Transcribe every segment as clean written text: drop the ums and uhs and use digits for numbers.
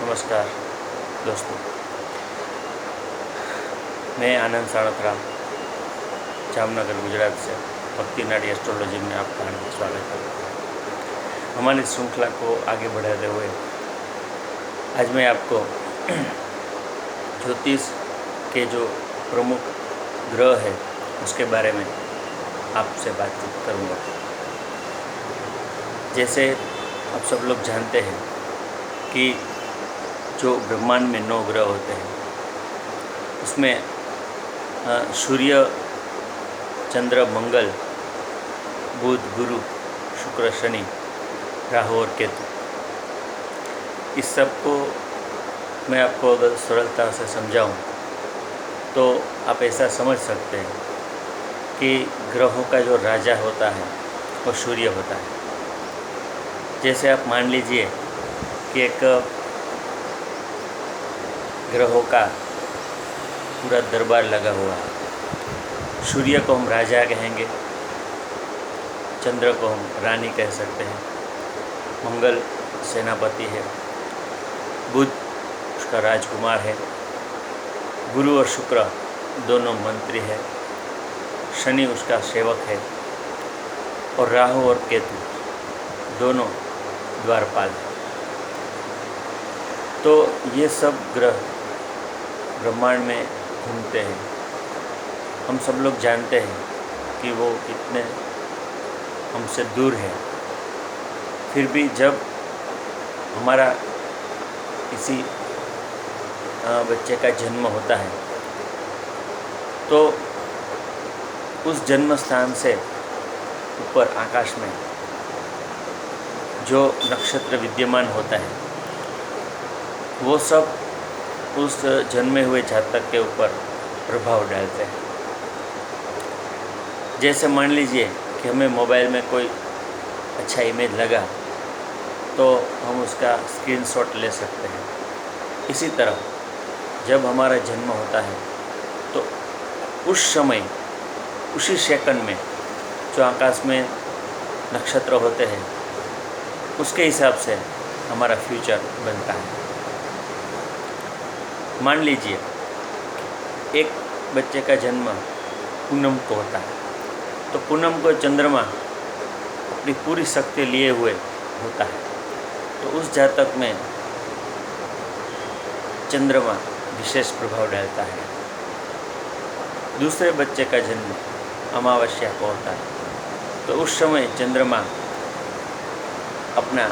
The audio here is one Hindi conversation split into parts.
नमस्कार दोस्तों, मैं आनंद साड़ोत्रा जामनगर गुजरात से भक्ति नाड़ी एस्ट्रोलॉजी में आपका हार्दिक स्वागत करता हूँ। हमारी श्रृंखला को आगे बढ़ाते हुए आज मैं आपको ज्योतिष के जो प्रमुख ग्रह है उसके बारे में आपसे बातचीत करूँगा। जैसे आप सब लोग जानते हैं कि जो ब्रह्मांड में 9 ग्रह होते हैं उसमें सूर्य, चंद्र, मंगल, बुध, गुरु, शुक्र, शनि, राहु और केतु, इस सब को मैं आपको अगर सरलता से समझाऊं तो आप ऐसा समझ सकते हैं कि ग्रहों का जो राजा होता है वो सूर्य होता है। जैसे आप मान लीजिए कि एक ग्रहों का पूरा दरबार लगा हुआ है। सूर्य को हम राजा कहेंगे, चंद्र को हम रानी कह सकते हैं, मंगल सेनापति है, बुध उसका राजकुमार है, गुरु और शुक्र दोनों मंत्री है, शनि उसका सेवक है और राहु और केतु दोनों द्वारपाल हैं। तो ये सब ग्रह ब्रह्मांड में घूमते हैं। हम सब लोग जानते हैं कि वो कितने हमसे दूर है, फिर भी जब हमारा किसी बच्चे का जन्म होता है तो उस जन्म स्थान से ऊपर आकाश में जो नक्षत्र विद्यमान होता है वो सब उस जन्मे हुए जातक के ऊपर प्रभाव डालते हैं। जैसे मान लीजिए कि हमें मोबाइल में कोई अच्छा इमेज लगा तो हम उसका स्क्रीनशॉट ले सकते हैं। इसी तरह जब हमारा जन्म होता है तो उस समय, उसी सेकंड में जो आकाश में नक्षत्र होते हैं उसके हिसाब से हमारा फ्यूचर बनता है। मान लीजिए एक बच्चे का जन्म पूनम को होता है तो पूनम को चंद्रमा अपनी पूरी शक्ति लिए हुए होता है, तो उस जातक में चंद्रमा विशेष प्रभाव डालता है। दूसरे बच्चे का जन्म अमावस्या को होता है तो उस समय चंद्रमा अपना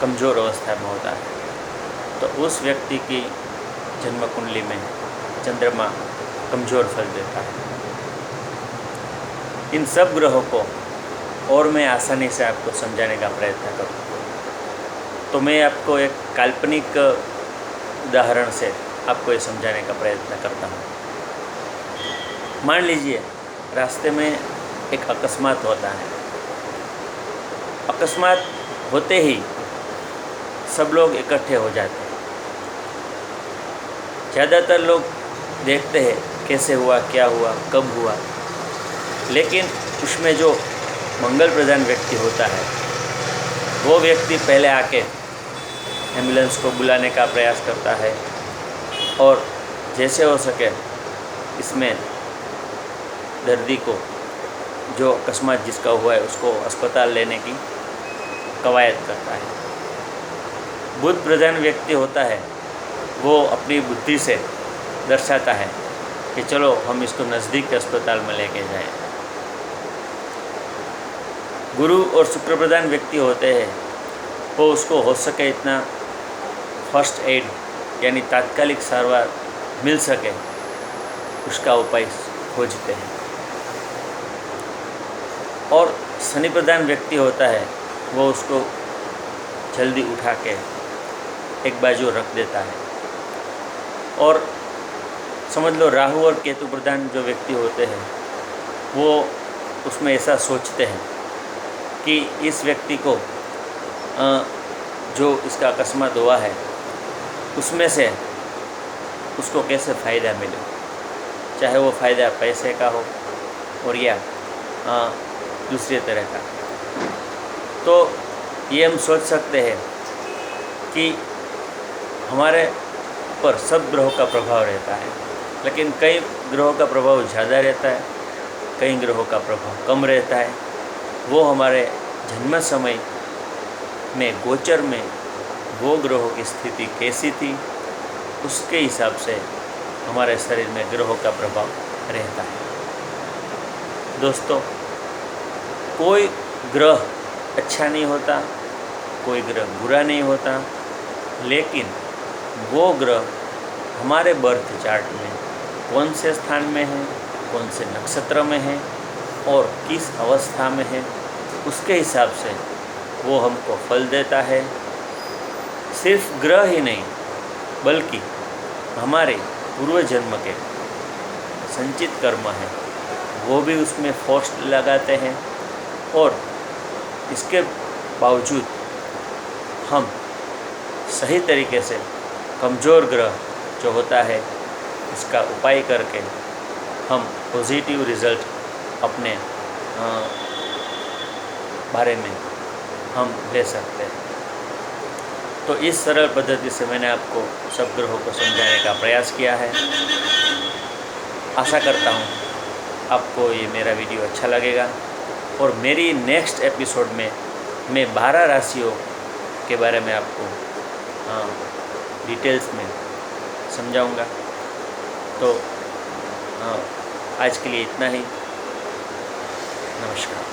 कमज़ोर अवस्था में होता है, तो उस व्यक्ति की जन्म कुंडली में चंद्रमा कमज़ोर फल देता है। इन सब ग्रहों को और मैं आसानी से आपको समझाने का प्रयत्न करूँ तो मैं आपको एक काल्पनिक उदाहरण से आपको ये समझाने का प्रयत्न करता हूँ। मान लीजिए रास्ते में एक अकस्मात होता है। अकस्मात होते ही सब लोग इकट्ठे हो जाते हैं। ज़्यादातर लोग देखते हैं कैसे हुआ, क्या हुआ, कब हुआ, लेकिन उसमें जो मंगल प्रधान व्यक्ति होता है वो व्यक्ति पहले आके एम्बुलेंस को बुलाने का प्रयास करता है और जैसे हो सके इसमें दर्दी को, जो अकस्मात जिसका हुआ है, उसको अस्पताल लेने की कवायद करता है। बुध प्रधान व्यक्ति होता है वो अपनी बुद्धि से दर्शाता है कि चलो हम इसको नज़दीक के अस्पताल में लेके जाएं। गुरु और शुक्र प्रधान व्यक्ति होते हैं वो उसको हो सके इतना फर्स्ट एड यानी तात्कालिक सारवार मिल सके उसका उपाय खोजते हैं। और शनि प्रधान व्यक्ति होता है वो उसको जल्दी उठा के एक बाजू रख देता है। और समझ लो राहु और केतु प्रधान जो व्यक्ति होते हैं वो उसमें ऐसा सोचते हैं कि इस व्यक्ति को जो इसका अकस्मात हुआ है उसमें से उसको कैसे फ़ायदा मिले, चाहे वो फ़ायदा पैसे का हो और या दूसरे तरह का। तो ये हम सोच सकते हैं कि हमारे पर सब ग्रहों का प्रभाव रहता है, लेकिन कई ग्रहों का प्रभाव ज़्यादा रहता है, कई ग्रहों का प्रभाव कम रहता है। वो हमारे जन्म समय में गोचर में वो ग्रहों की स्थिति कैसी थी, उसके हिसाब से हमारे शरीर में ग्रहों का प्रभाव रहता है। दोस्तों, कोई ग्रह अच्छा नहीं होता, कोई ग्रह बुरा नहीं होता, लेकिन वो ग्रह हमारे बर्थ चार्ट में कौन से स्थान में है, कौन से नक्षत्र में है और किस अवस्था में है, उसके हिसाब से वो हमको फल देता है। सिर्फ ग्रह ही नहीं, बल्कि हमारे पूर्व जन्म के संचित कर्म हैं, वो भी उसमें फोर्स लगाते हैं। और इसके बावजूद हम सही तरीके से कमज़ोर ग्रह जो होता है इसका उपाय करके हम पॉजिटिव रिज़ल्ट अपने बारे में हम ले सकते हैं। तो इस सरल पद्धति से मैंने आपको सब ग्रहों को समझाने का प्रयास किया है। आशा करता हूँ आपको ये मेरा वीडियो अच्छा लगेगा और मेरी नेक्स्ट एपिसोड में मैं 12 राशियों के बारे में आपको डिटेल्स में समझाऊंगा। तो आज के लिए इतना ही। नमस्कार।